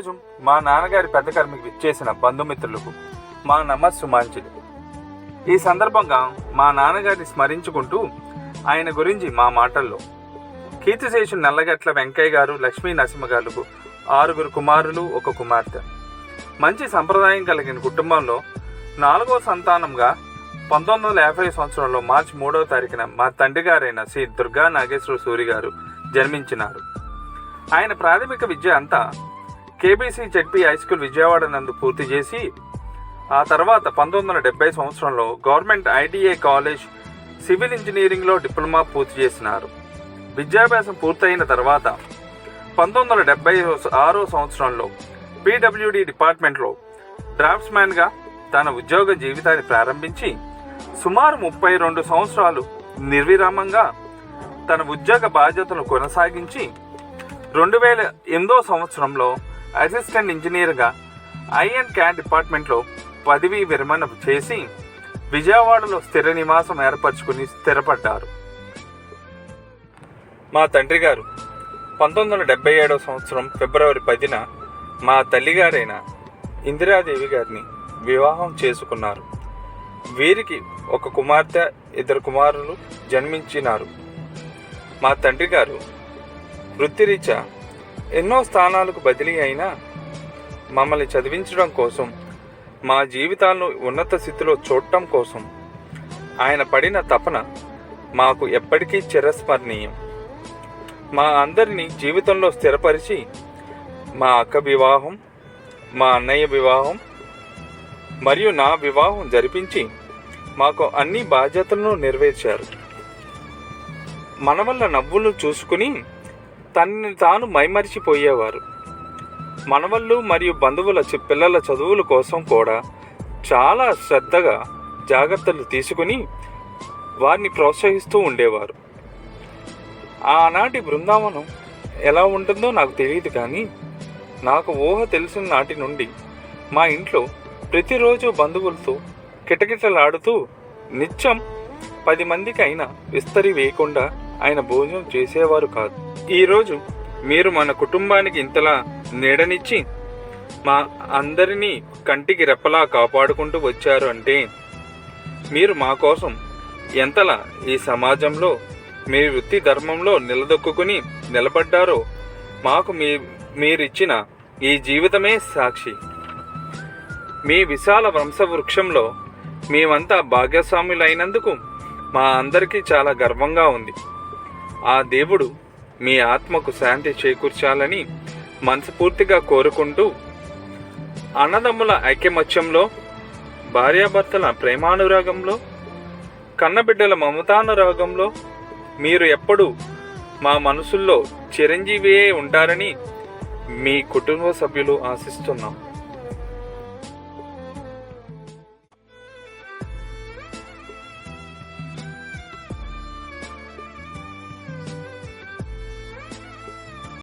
ఈరోజు మా నాన్నగారి పెద్ద కర్మకి విచ్చేసిన బంధుమిత్రులకు మా నమస్సుమాంజలి. ఈ సందర్భంగా మా నాన్నగారిని స్మరించుకుంటూ ఆయన గురించి మా మాటల్లో, కీర్తిశేషులు నల్లగట్ల వెంకయ్య గారు, లక్ష్మీ నరసింహ గారులకు 6 కుమారులు, 1 కుమార్తె. మంచి సంప్రదాయం కలిగిన కుటుంబంలో 4వ సంతానంగా 1950 సంవత్సరంలో మార్చి 3వ తారీఖున మా తండ్రి గారైన శ్రీ దుర్గా నాగేశ్వర సూరి గారు జన్మించినారు. ఆయన ప్రాథమిక విద్య అంతా KBC ZP high school Vijayawada నందు పూర్తి చేసి, ఆ తర్వాత 1970 సంవత్సరంలో గవర్నమెంట్ ఐటీఐ కాలేజ్ సివిల్ ఇంజనీరింగ్లో డిప్లొమా పూర్తి చేసినారు. విద్యాభ్యాసం పూర్తయిన తర్వాత 1976 సంవత్సరంలో పీడబ్ల్యూడీ డిపార్ట్మెంట్లో డ్రాఫ్ట్స్మ్యాన్గా తన ఉద్యోగ జీవితాన్ని ప్రారంభించి సుమారు 32 సంవత్సరాలు నిర్విరామంగా తన ఉద్యోగ బాధ్యతను కొనసాగించి 2008 సంవత్సరంలో అసిస్టెంట్ ఇంజనీర్గా ఐ&క్యాడ్ డిపార్ట్మెంట్లో పదవీ విరమణ చేసి విజయవాడలో స్థిర నివాసం ఏర్పరచుకుని స్థిరపడ్డారు. మా తండ్రి గారు 1977 సంవత్సరం ఫిబ్రవరి 10న మా తల్లిగారైన ఇందిరాదేవి గారిని వివాహం చేసుకున్నారు. వీరికి 1 కుమార్తె, 2 కుమారులు జన్మించినారు. మా తండ్రి గారు వృత్తిరీత్యా ఎన్నో స్థానాలకు బదిలీ అయినా మమ్మల్ని చదివించడం కోసం, మా జీవితాలను ఉన్నత స్థితిలో చూడటం కోసం ఆయన పడిన తపన మాకు ఎప్పటికీ చిరస్మరణీయం. మా అందరినీ జీవితంలో స్థిరపరిచి మా అక్క వివాహం, మా అన్నయ్య వివాహం మరియు నా వివాహం జరిపించి మాకు అన్ని బాధ్యతలను నెరవేర్చారు. మన వల్ల నవ్వులు చూసుకుని తనని తాను మైమరిచిపోయేవారు. మనవళ్ళు మరియు బంధువుల పిల్లల చదువుల కోసం కూడా చాలా శ్రద్ధగా జాగ్రత్తలు తీసుకుని వారిని ప్రోత్సహిస్తూ ఉండేవారు. ఆనాటి బృందావనం ఎలా ఉంటుందో నాకు తెలియదు, కానీ నాకు ఊహ తెలిసిన నాటి నుండి మా ఇంట్లో ప్రతిరోజు బంధువులతో కిటకిటలాడుతూ నిత్యం 10 మందికి అయినా విస్తరి వేయకుండా ఆయన భోజనం చేసేవారు కాదు. ఈరోజు మీరు మన కుటుంబానికి ఇంతలా నీడనిచ్చి మా అందరినీ కంటికి రెప్పలా కాపాడుకుంటూ వచ్చారు అంటే మీరు మా కోసం ఎంతలా ఈ సమాజంలో మీ వృత్తి ధర్మంలో నిలదొక్కుని నిలబడ్డారో మాకు మీరిచ్చిన ఈ జీవితమే సాక్షి. మీ విశాల వంశవృక్షంలో మేమంతా భాగ్యస్వాములైనందుకు మా అందరికీ చాలా గర్వంగా ఉంది. ఆ దేవుడు మీ ఆత్మకు శాంతి చేకూర్చాలని మనస్ఫూర్తిగా కోరుకుంటూ, అన్నదమ్ముల ఐక్యమత్యంలో, భార్యాభర్తల ప్రేమానురాగంలో, కన్నబిడ్డల మమతానురాగంలో మీరు ఎప్పుడూ మా మనసుల్లో చిరంజీవియే ఉంటారని మీ కుటుంబ సభ్యులు ఆశిస్తున్నాం.